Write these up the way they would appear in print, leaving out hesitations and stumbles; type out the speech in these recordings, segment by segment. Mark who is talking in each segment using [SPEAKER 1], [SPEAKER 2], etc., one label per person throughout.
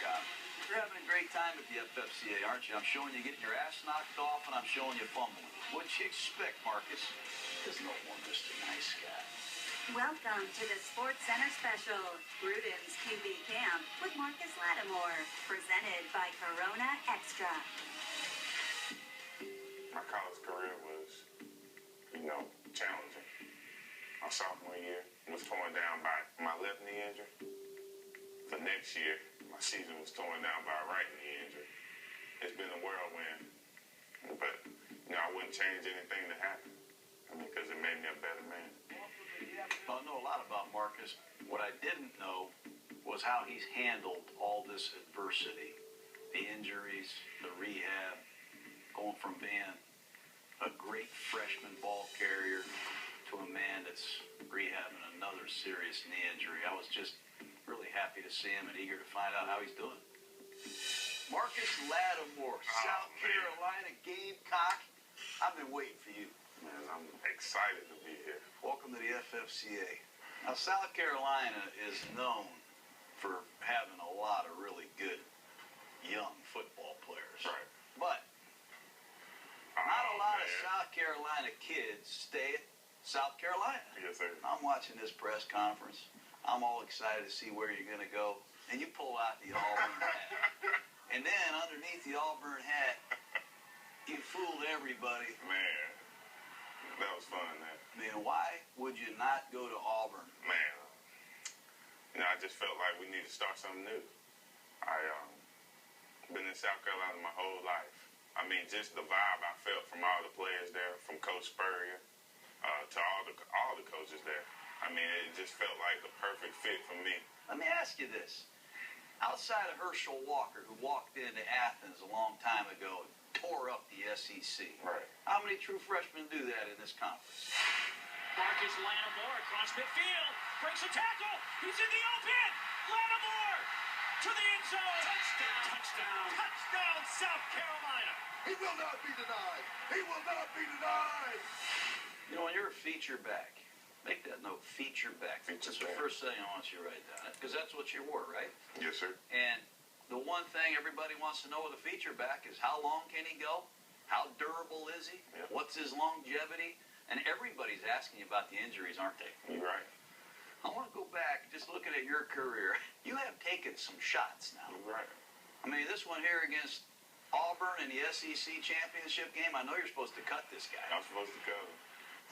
[SPEAKER 1] Scott. You're having a great time at the FFCA, aren't you? I'm showing you getting your ass knocked off, and I'm showing you fumbling. What'd you expect, Marcus? There's no more Mr. Nice Guy.
[SPEAKER 2] Welcome to the Sports Center Special, Gruden's QB Camp with Marcus Lattimore, presented by Corona Extra.
[SPEAKER 3] My college career was, challenging. My sophomore year was torn down by my left knee injury. The next year, my season was torn down by a right knee injury. It's been a whirlwind, but I wouldn't change anything that happened. Because it made me a better man.
[SPEAKER 1] Well, I know a lot about Marcus. What I didn't know was how he's handled all this adversity, the injuries, the rehab, going from being a great freshman ball carrier to a man that's rehabbing another serious knee injury. I was just really happy to see him and eager to find out how he's doing. Marcus Lattimore, South Carolina Gamecock. I've been waiting for you.
[SPEAKER 3] Man, I'm excited to be here.
[SPEAKER 1] Welcome to the FFCA. Now, South Carolina is known for having a lot of really good young football players.
[SPEAKER 3] Right.
[SPEAKER 1] But not a lot of South Carolina kids stay at South Carolina.
[SPEAKER 3] Yes, sir.
[SPEAKER 1] I'm watching this press conference. I'm all excited to see where you're going to go. And you pull out the Auburn hat. And then underneath the Auburn hat, you fooled everybody.
[SPEAKER 3] Man, that was fun, man.
[SPEAKER 1] Man, why would you not go to Auburn?
[SPEAKER 3] Man, I just felt like we need to start something new. Been in South Carolina my whole life. Just the vibe I felt from all the players there, from Coach Spurrier to all the coaches there. It just felt like the perfect fit for me.
[SPEAKER 1] Let me ask you this. Outside of Herschel Walker, who walked into Athens a long time ago and tore up the SEC,
[SPEAKER 3] right?
[SPEAKER 1] How many true freshmen do that in this conference?
[SPEAKER 4] Marcus Lattimore across midfield, breaks a tackle, he's in the open! Lattimore to the end zone! Touchdown! Touchdown! Touchdown, South Carolina!
[SPEAKER 5] He will not be denied! He will not be denied!
[SPEAKER 1] When you're a feature back, make that note, feature back. That's the first thing I want you to write down, because that's what you were, right?
[SPEAKER 3] Yes, sir.
[SPEAKER 1] And the one thing everybody wants to know with a feature back is how long can he go? How durable is he?
[SPEAKER 3] Yep.
[SPEAKER 1] What's his longevity? And everybody's asking you about the injuries, aren't they?
[SPEAKER 3] You're right.
[SPEAKER 1] I want to go back, just looking at your career. You have taken some shots now.
[SPEAKER 3] You're right.
[SPEAKER 1] This one here against Auburn in the SEC championship game, I know you're supposed to cut this guy.
[SPEAKER 3] I'm supposed to cover.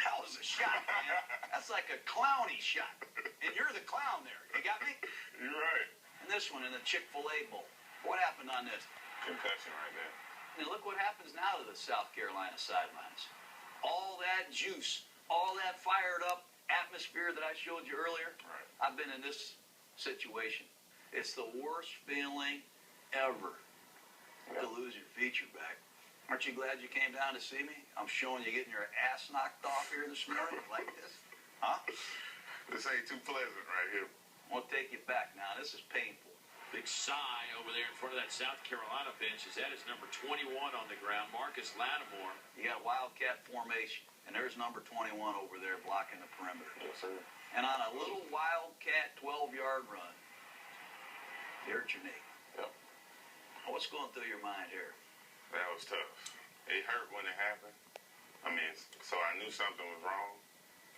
[SPEAKER 1] That was a shot, man. That's like a clowny shot. And you're the clown there. You got me?
[SPEAKER 3] You're right.
[SPEAKER 1] And this one in the Chick-fil-A Bowl. What happened on this?
[SPEAKER 3] Concussion right there.
[SPEAKER 1] And look what happens now to the South Carolina sidelines. All that juice, all that fired up atmosphere that I showed you earlier.
[SPEAKER 3] Right.
[SPEAKER 1] I've been in this situation. It's the worst feeling ever to lose your feature back. Aren't you glad you came down to see me? I'm showing you getting your ass knocked off here this morning like this. Huh?
[SPEAKER 3] This ain't too pleasant right here.
[SPEAKER 1] I want to take you back now. This is painful.
[SPEAKER 4] Big sigh over there in front of that South Carolina bench as that is number 21 on the ground, Marcus Lattimore.
[SPEAKER 1] You got Wildcat formation, and there's number 21 over there blocking the perimeter.
[SPEAKER 3] Yes, sir.
[SPEAKER 1] And on a little Wildcat 12-yard run, you hurt your knee.
[SPEAKER 3] Yep.
[SPEAKER 1] What's going through your mind here?
[SPEAKER 3] That was tough. It hurt when it happened. So I knew something was wrong.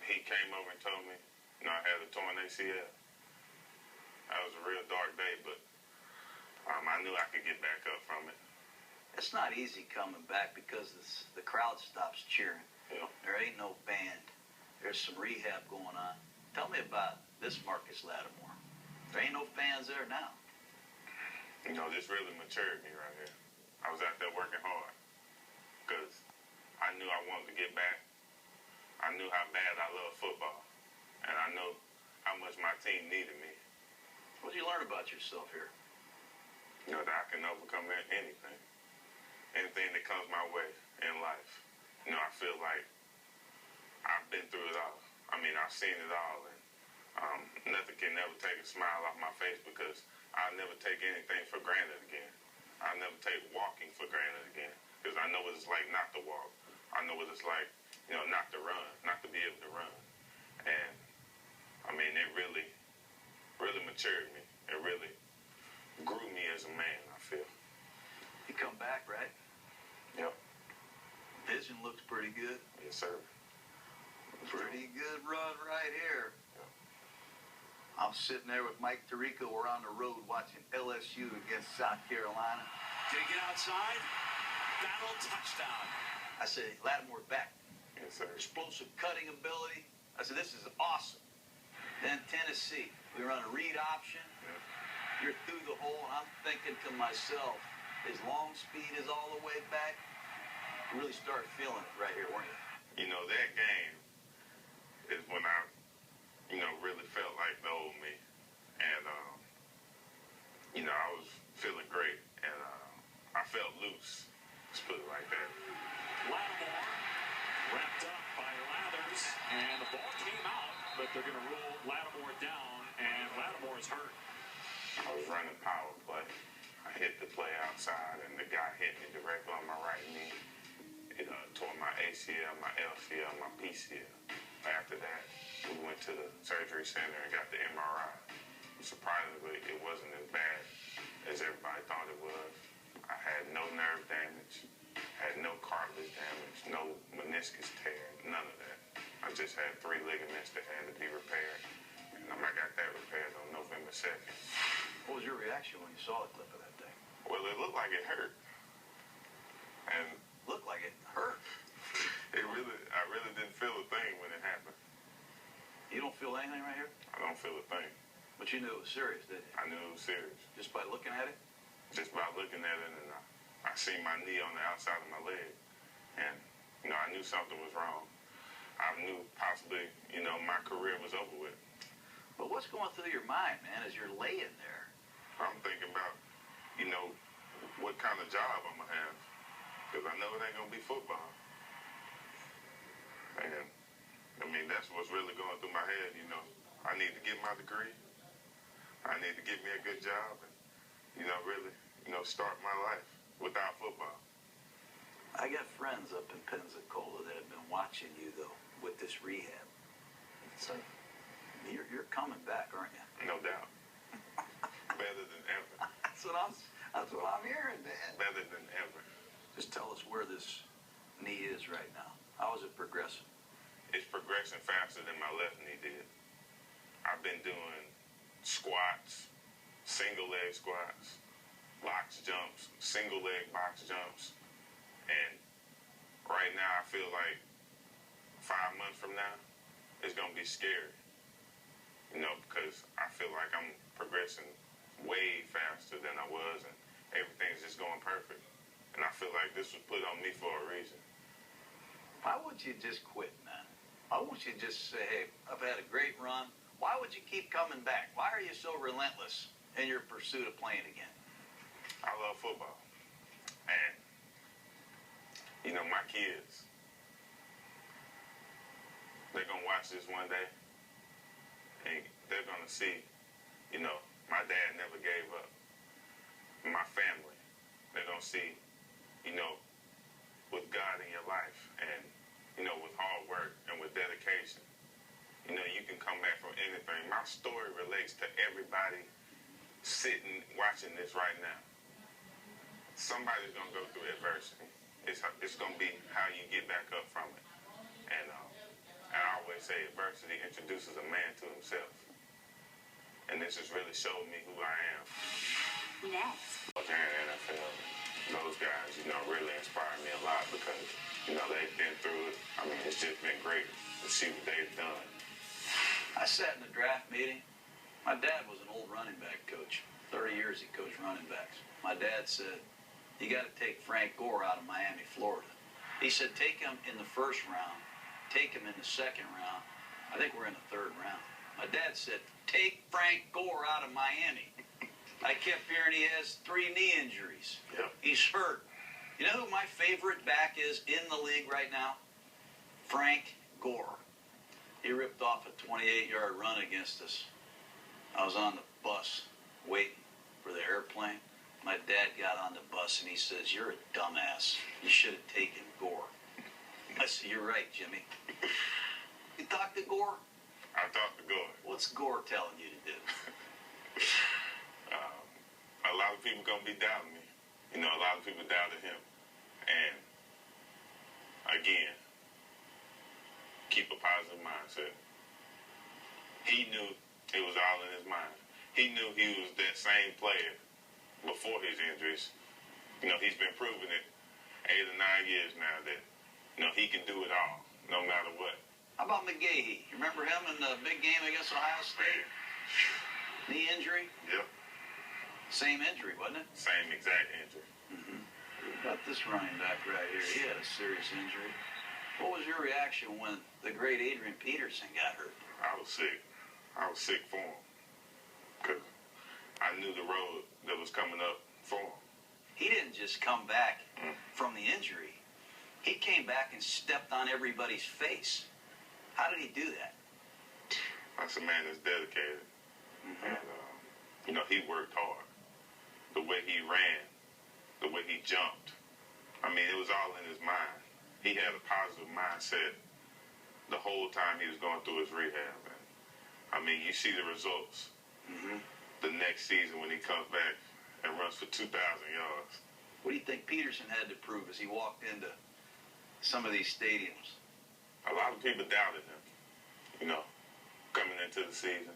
[SPEAKER 3] He came over and told me, I had a torn ACL. That was a real dark day, but I knew I could get back up from it.
[SPEAKER 1] It's not easy coming back because the crowd stops cheering.
[SPEAKER 3] Yeah.
[SPEAKER 1] There ain't no band. There's some rehab going on. Tell me about this Marcus Lattimore. There ain't no fans there now.
[SPEAKER 3] This really matured me right here. I was out there working hard because I knew I wanted to get back. I knew how bad I love football, and I know how much my team needed me.
[SPEAKER 1] What did you learn about yourself here?
[SPEAKER 3] That I can overcome anything that comes my way in life. I feel like I've been through it all. I've seen it all, and nothing can never take a smile off my face because I'll never take anything for granted again. I'll never take walking for granted again because I know what it's like not to walk. I know what it's like, not to run, not to be able to run. And, it really matured me. It really grew me as a
[SPEAKER 1] back, right?
[SPEAKER 3] Yep.
[SPEAKER 1] Vision looks pretty good.
[SPEAKER 3] Yes, sir.
[SPEAKER 1] Pretty good run right here.
[SPEAKER 3] Yep.
[SPEAKER 1] I'm sitting there with Mike Tirico. We're on the road watching LSU against South Carolina.
[SPEAKER 4] Take it outside. Battle touchdown.
[SPEAKER 1] I said, Lattimore back.
[SPEAKER 3] Yes, sir.
[SPEAKER 1] Explosive cutting ability. I said, this is awesome. Then Tennessee. We run a read option.
[SPEAKER 3] Yep.
[SPEAKER 1] You're through the hole, and I'm thinking to myself, his long speed is all the way back. You really start feeling it right here, weren't you?
[SPEAKER 3] You know, that game is when I, really felt like the old me. And, I was feeling great. And I felt loose. Let's put it like that.
[SPEAKER 4] Lattimore wrapped up by Lathers, and the ball came out, but they're going to rule Lattimore down, and Lattimore is hurt.
[SPEAKER 3] I was running power play. I hit the play outside, and the guy hit me directly on my right knee. It tore my ACL, my LCL, my PCL. After that, we went to the surgery center and got the MRI. Surprisingly, it wasn't as bad as everybody thought it was. I had no nerve damage, had no cartilage damage, no meniscus tear, none of that. I just had 3 ligaments that had to be repaired. And I got that repaired on November 2nd.
[SPEAKER 1] What was your reaction when you saw the clip of that thing?
[SPEAKER 3] Well, it looked like it hurt. And
[SPEAKER 1] Looked like it hurt.
[SPEAKER 3] I really didn't feel a thing when it happened.
[SPEAKER 1] You don't feel anything right here?
[SPEAKER 3] I don't feel a thing.
[SPEAKER 1] But you knew it was serious, didn't you?
[SPEAKER 3] I knew it was serious.
[SPEAKER 1] Just by looking at it?
[SPEAKER 3] Just by looking at it, and I seen my knee on the outside of my leg. And, I knew something was wrong. I knew possibly, my career was over with.
[SPEAKER 1] But what's going through your mind, man, as you're laying there?
[SPEAKER 3] I'm thinking about, what kind of job I'm going to have. Because I know it ain't going to be football. And, that's what's really going through my head, I need to get my degree. I need to get me a good job and, really, start my life without football.
[SPEAKER 1] I got friends up in Pensacola that have been watching you, though, with this rehab. So you're coming back, aren't you?
[SPEAKER 3] No doubt. Better than ever.
[SPEAKER 1] That's what I'm hearing, man.
[SPEAKER 3] Better than ever.
[SPEAKER 1] Just tell us where this knee is right now. How is it progressing?
[SPEAKER 3] It's progressing faster than my left knee did. I've been doing squats, single leg squats, box jumps, single leg box jumps. And right now I feel like 5 months from now, it's going to be scary. Because I feel like I'm progressing way faster than I was and everything's just going perfect. And I feel like this was put on me for a reason.
[SPEAKER 1] Why would you just quit, man? Why won't you just say, hey, I've had a great run. Why would you keep coming back? Why are you so relentless in your pursuit of playing again?
[SPEAKER 3] I love football. And, my kids, they're going to watch this one day. And they're going to see, my dad never gave up. My family, they're going to see, with God in your life and, with hard work and with dedication, you can come back from anything. My story relates to everybody sitting, watching this right now. Somebody's going to go through adversity. It's going to be how you get back up from it. And I always say adversity introduces a man to himself. And this has really showed me who I am.
[SPEAKER 2] Next.
[SPEAKER 3] Here in the NFL, those guys, really inspire me a lot because, they've been through it. It's just been great to see what they've done.
[SPEAKER 1] I sat in the draft meeting. My dad was an old running back coach. 30 years he coached running backs. My dad said, you got to take Frank Gore out of Miami, Florida. He said, take him in the first round, take him in the second round. I think we're in the third round. My dad said, take Frank Gore out of Miami. I kept hearing he has 3 knee injuries.
[SPEAKER 3] Yep.
[SPEAKER 1] He's hurt. You know who my favorite back is in the league right now? Frank Gore. He ripped off a 28-yard run against us. I was on the bus waiting for the airplane. My dad got on the bus and he says, you're a dumbass. You should have taken Gore. I said, you're right, Jimmy. You talked to Gore?
[SPEAKER 3] I talked to Gore.
[SPEAKER 1] What's Gore telling you to do?
[SPEAKER 3] A lot of people going to be doubting me. You know, a lot of people doubted him. And, again, keep a positive mindset. He knew it was all in his mind. He knew he was that same player before his injuries. You know, he's been proving it 8 or 9 years now that, you know, he can do it all, no matter what.
[SPEAKER 1] How about McGahee? You remember him in the big game against Ohio State? Knee injury?
[SPEAKER 3] Yep.
[SPEAKER 1] Same injury, wasn't it?
[SPEAKER 3] Same exact injury.
[SPEAKER 1] Got this running back right here. He had a serious injury. What was your reaction when the great Adrian Peterson got hurt?
[SPEAKER 3] I was sick. I was sick for him. Because I knew the road that was coming up for him.
[SPEAKER 1] He didn't just come back from the injury. He came back and stepped on everybody's face. How did he do that?
[SPEAKER 3] That's a man that's dedicated. And, you know, he worked hard. The way he ran, the way he jumped. I mean, it was all in his mind. He had a positive mindset the whole time he was going through his rehab. And, I mean, you see the results the next season when he comes back and runs for 2,000 yards.
[SPEAKER 1] What do you think Peterson had to prove as he walked into some of these stadiums?
[SPEAKER 3] A lot of people doubted him, you know, coming into the season,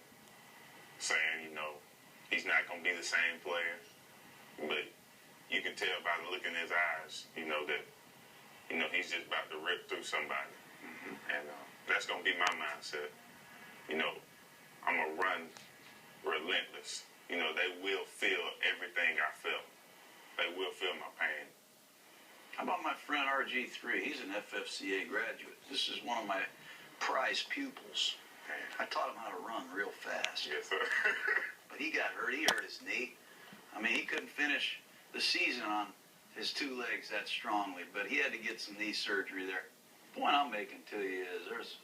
[SPEAKER 3] saying, you know, he's not going to be the same player. But you can tell by the look in his eyes, you know, that, you know, he's just about to rip through somebody. And that's going to be my mindset. You know, I'm going to run relentless. You know, they will feel everything I felt. They will feel my pain.
[SPEAKER 1] How about my friend RG3? He's an FFCA graduate. This is one of my prized pupils. I taught him how to run real fast.
[SPEAKER 3] Yes, sir.
[SPEAKER 1] But he got hurt. He hurt his knee. I mean, he couldn't finish the season on his 2 legs that strongly, but he had to get some knee surgery there. The point I'm making to you is there's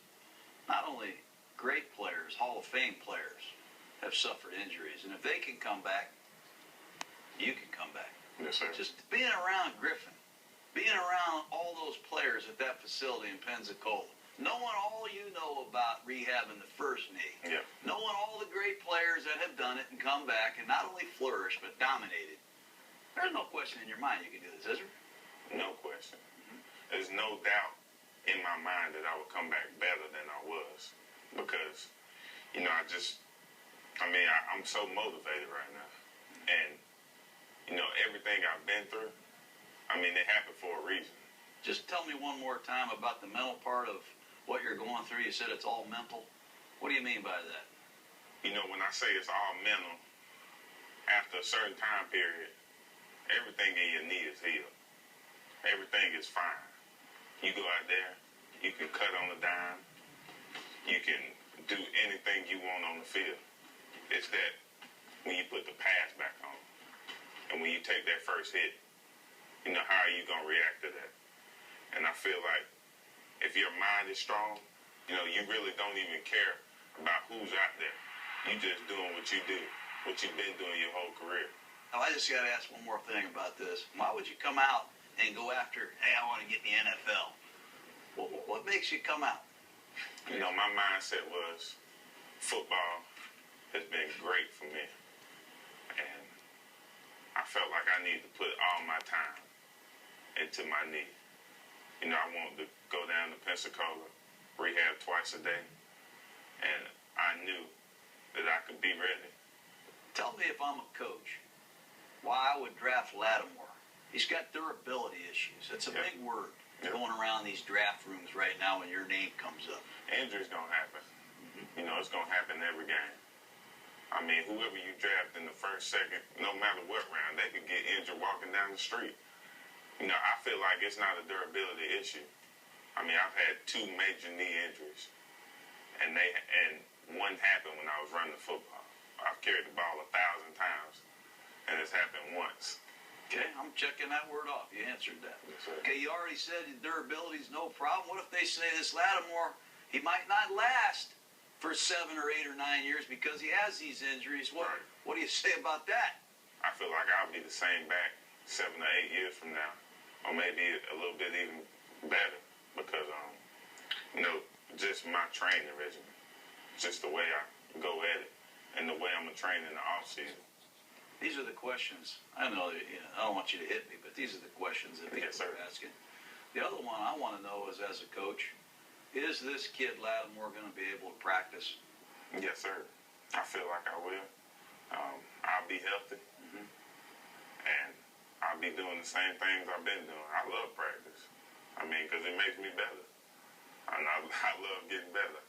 [SPEAKER 1] not only great players, Hall of Fame players, have suffered injuries. And if they can come back, you can come back.
[SPEAKER 3] Yes, sir.
[SPEAKER 1] Just being around Griffin, being around all those players at that facility in Pensacola, knowing all you know about rehabbing the first knee, knowing all the great players that have done it and come back and not only flourished but dominated, there's no question in your mind you can do this, is there?
[SPEAKER 3] No question. There's no doubt in my mind that I would come back better than I was. Because, you know, I'm so motivated right now. And, you know, everything I've been through, I mean, it happened for a reason.
[SPEAKER 1] Just tell me one more time about the mental part of what you're going through. You said it's all mental. What do you mean by that?
[SPEAKER 3] You know, when I say it's all mental, after a certain time period, everything in your knee is healed. Everything is fine. You go out there, you can cut on a dime. You can do anything you want on the field. It's that when you put the pass back on and when you take that first hit, you know, how are you going to react to that? And I feel like if your mind is strong, you know, you really don't even care about who's out there. You just doing what you do, what you've been doing your whole career.
[SPEAKER 1] Now, I just got to ask one more thing about this. Why would you come out and go after, hey, I want to get in the NFL? What makes you come out?
[SPEAKER 3] You know, my mindset was football has been great for me. And I felt like I needed to put all my time into my knee. You know, I wanted to go down to Pensacola, rehab twice a day. And I knew that I could be ready.
[SPEAKER 1] Tell me if I'm a coach, why I would draft Lattimore. He's got durability issues. That's a big word going around these draft rooms right now when your name comes up.
[SPEAKER 3] Injury's going to happen. You know, it's going to happen every game. I mean, whoever you draft in the first, second, no matter what round, they could get injured walking down the street. You know, I feel like it's not a durability issue. I mean, I've had 2 major knee injuries, and one happened when I was running the football. I've carried the ball 1,000 times, and it's happened once.
[SPEAKER 1] Okay, I'm checking that word off. You answered that.
[SPEAKER 3] Yes, sir.
[SPEAKER 1] Okay, you already said durability is no problem. What if they say this Lattimore, he might not last for 7 or 8 or 9 years because he has these injuries? What do you say about that?
[SPEAKER 3] I feel like I'll be the same back 7 or 8 years from now, or maybe a little bit even better because, you know, just my training regimen, just the way I go at it, and the way I'm going to train in the off season.
[SPEAKER 1] These are the questions. I know, I don't want you to hit me, but these are the questions that people are asking. The other one I want to know is, as a coach, is this kid Lattimore going to be able to practice?
[SPEAKER 3] Yes, sir. I feel like I will. I'll be healthy, and I'll be doing the same things I've been doing. I love practice. I mean, because it makes me better. And I love getting better.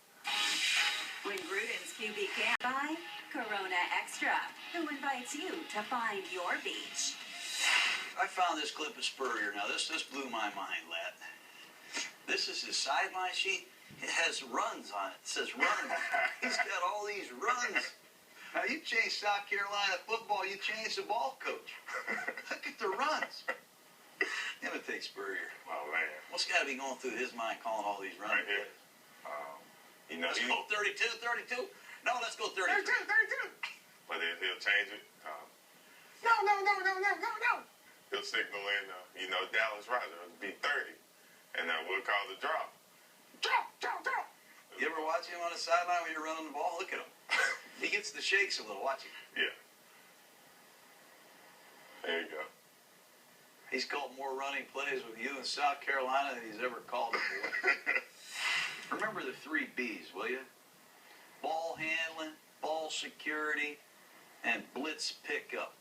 [SPEAKER 2] When Gruden's QB camp by Corona Extra, who invites you to find your beach.
[SPEAKER 1] I found this clip of Spurrier. Now, this blew my mind, Lat. This is his sideline sheet. It has runs on it. It says run. He's got all these runs. Now, you change South Carolina football, you change the ball coach. Look at the runs. Imitate Spurrier.
[SPEAKER 3] Oh, man.
[SPEAKER 1] What's got to be going through his mind calling all these runs?
[SPEAKER 3] Right here. You know,
[SPEAKER 1] Let's go 32. No, let's go 33.
[SPEAKER 3] 32. But he'll change it. No. He'll signal in, Dallas Ryder will be 30. And then we'll call the draw. Draw.
[SPEAKER 1] You ever watch him on the sideline when you're running the ball? Look at him. He gets the shakes a little. Watch him.
[SPEAKER 3] Yeah. There you go.
[SPEAKER 1] He's called more running plays with you in South Carolina than he's ever called before. Remember the 3 B's, will you? Ball handling, ball security, and blitz pickup.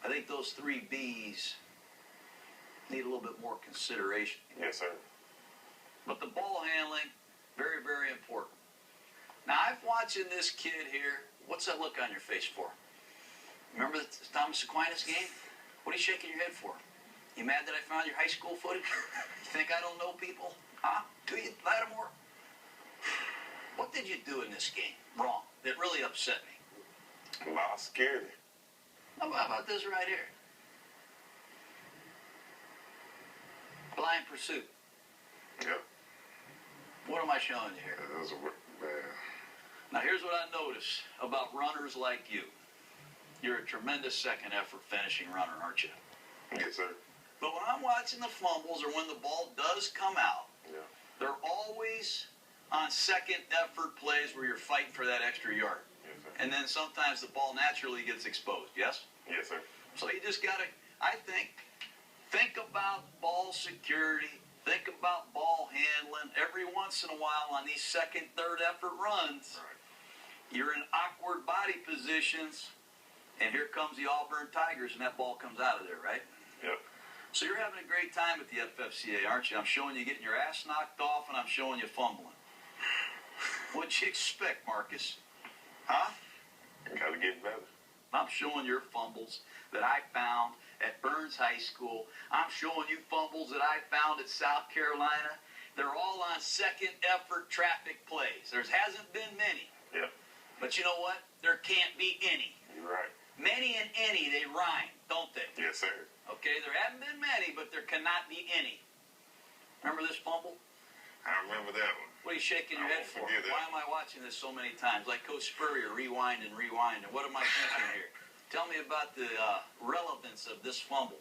[SPEAKER 1] I think those 3 B's need a little bit more consideration.
[SPEAKER 3] Yes, sir.
[SPEAKER 1] But the ball handling, very, very important. Now, I'm watching this kid here. What's that look on your face for? Remember the Thomas Aquinas game? What are you shaking your head for? You mad that I found your high school footage? You think I don't know people? Huh? Do you, Lattimore? What did you do in this game wrong that really upset me?
[SPEAKER 3] Lost security.
[SPEAKER 1] How about this right here? Blind pursuit.
[SPEAKER 3] Yep.
[SPEAKER 1] What am I showing you here?
[SPEAKER 3] That was bad.
[SPEAKER 1] Now, here's what I notice about runners like you. You're a tremendous second effort finishing runner, aren't you?
[SPEAKER 3] Yes, sir.
[SPEAKER 1] But when I'm watching the fumbles or when the ball does come out, they're always on second effort plays where you're fighting for that extra yard.
[SPEAKER 3] Yes, sir.
[SPEAKER 1] And then sometimes the ball naturally gets exposed, yes?
[SPEAKER 3] Yes, sir.
[SPEAKER 1] So you just got to, I think about ball security, think about ball handling. Every once in a while on these second, third effort runs, you're in awkward body positions, and here comes the Auburn Tigers, and that ball comes out of there, right?
[SPEAKER 3] Yep.
[SPEAKER 1] So you're having a great time at the FFCA, aren't you? I'm showing you getting your ass knocked off, and I'm showing you fumbling. What'd you expect, Marcus? Huh?
[SPEAKER 3] Got to get better.
[SPEAKER 1] I'm showing your fumbles that I found at Burns High School. I'm showing you fumbles that I found at South Carolina. They're all on second effort traffic plays. There hasn't been many.
[SPEAKER 3] Yep.
[SPEAKER 1] But you know what? There can't be any.
[SPEAKER 3] You're right.
[SPEAKER 1] Many and any, they rhyme, don't they?
[SPEAKER 3] Yes, sir.
[SPEAKER 1] Okay, there haven't been many, but there cannot be any. Remember this fumble?
[SPEAKER 3] I remember that one.
[SPEAKER 1] What are you shaking your head for? Why am I watching this so many times? Like Coach Spurrier, rewind and rewind. And what am I thinking here? Tell me about the relevance of this fumble.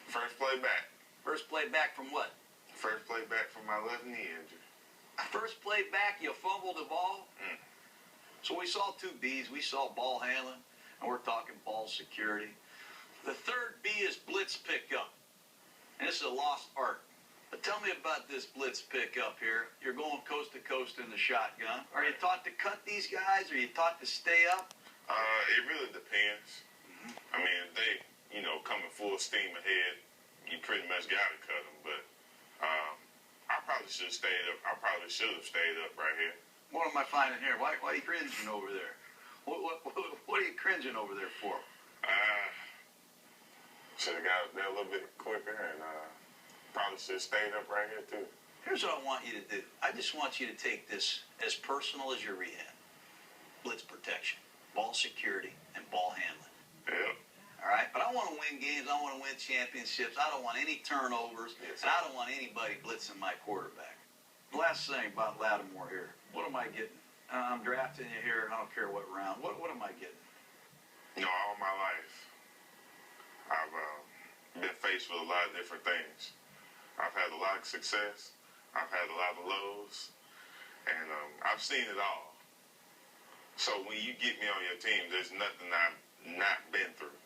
[SPEAKER 3] First play back.
[SPEAKER 1] First play back from what?
[SPEAKER 3] First play back from my left knee injury.
[SPEAKER 1] First play back, you fumbled the ball? So we saw 2 B's. We saw ball handling, and we're talking ball security. The third B is blitz pickup. And this is a lost art. But tell me about this blitz pickup here. You're going coast to coast in the shotgun. Are you taught to cut these guys? Are you taught to stay up?
[SPEAKER 3] It really depends. I mean, if they, coming full steam ahead, you pretty much got to cut them. But I probably should have stayed up. I probably should have stayed up right here.
[SPEAKER 1] What am I finding here? Why are you cringing over there? What are you cringing over there for?
[SPEAKER 3] Should have got up there a little bit quicker, and probably should have stayed up right here too.
[SPEAKER 1] Here's what I want you to do. I just want you to take this as personal as your rehab. Blitz protection, ball security, and ball handling.
[SPEAKER 3] Yep.
[SPEAKER 1] All right? But I want to win games. I want to win championships. I don't want any turnovers.
[SPEAKER 3] Yes,
[SPEAKER 1] and I don't want anybody blitzing my quarterback. Last thing about Lattimore here. What am I getting? I'm drafting you here. I don't care what round. What am I getting?
[SPEAKER 3] All my life, I've been faced with a lot of different things. I've had a lot of success. I've had a lot of lows. And I've seen it all. So when you get me on your team, there's nothing I've not been through.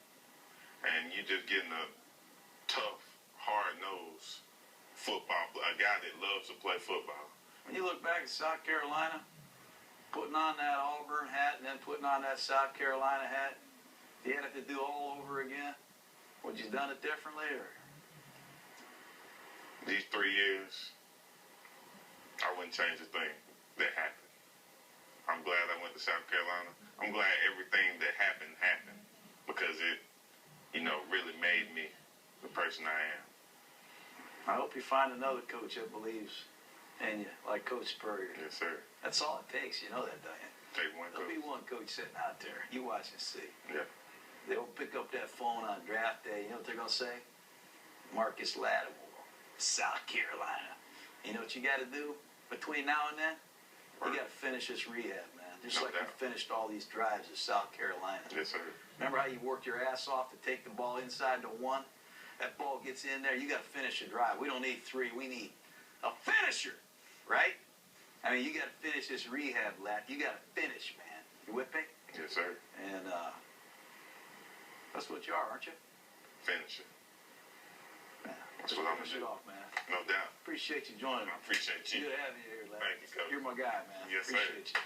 [SPEAKER 3] and you just getting a tough, hard-nosed football, a guy that loves to play football.
[SPEAKER 1] When you look back at South Carolina, putting on that Auburn hat and then putting on that South Carolina hat, if you had it to do all over again, would you have done it differently? Or?
[SPEAKER 3] These 3 years, I wouldn't change a thing that happened. I'm glad I went to South Carolina. I'm glad everything that happened because it, really made me the person I am.
[SPEAKER 1] I hope you find another coach that believes in you, like Coach Spurrier.
[SPEAKER 3] Yes, sir.
[SPEAKER 1] That's all it takes. You know that, don't you?
[SPEAKER 3] Take one
[SPEAKER 1] There'll
[SPEAKER 3] coach.
[SPEAKER 1] be one coach sitting out there. You watch and see.
[SPEAKER 3] Yeah.
[SPEAKER 1] They'll pick up that phone on draft day. You know what they're going to say? Marcus Lattimore, South Carolina. You know what you got to do between now and then? You got to finish this rehab, man. Just
[SPEAKER 3] No
[SPEAKER 1] like
[SPEAKER 3] doubt.
[SPEAKER 1] you finished all these drives at South Carolina.
[SPEAKER 3] Yes, sir.
[SPEAKER 1] Remember how you worked your ass off to take the ball inside to one? That ball gets in there. You got to finish the drive. We don't need 3. We need a finisher, right? I mean, you got to finish this rehab, Lat. You got to finish, man. You with me?
[SPEAKER 3] Yes, sir.
[SPEAKER 1] And that's what you are, aren't you?
[SPEAKER 3] Finish it.
[SPEAKER 1] Man,
[SPEAKER 3] That's what I'm
[SPEAKER 1] finish
[SPEAKER 3] gonna
[SPEAKER 1] it
[SPEAKER 3] do.
[SPEAKER 1] off, man.
[SPEAKER 3] No doubt.
[SPEAKER 1] Appreciate you joining me.
[SPEAKER 3] I appreciate you.
[SPEAKER 1] Good having you here, Lat.
[SPEAKER 3] Thank you, Coach.
[SPEAKER 1] You're my guy, man.
[SPEAKER 3] Yes, sir.
[SPEAKER 1] Appreciate you.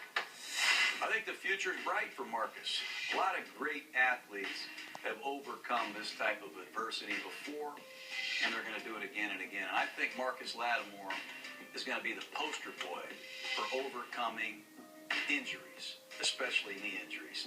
[SPEAKER 1] I think the future is bright for Marcus. A lot of great athletes have overcome this type of adversity before, and they're going to do it again and again. And I think Marcus Lattimore is going to be the poster boy for overcoming injuries, especially knee injuries.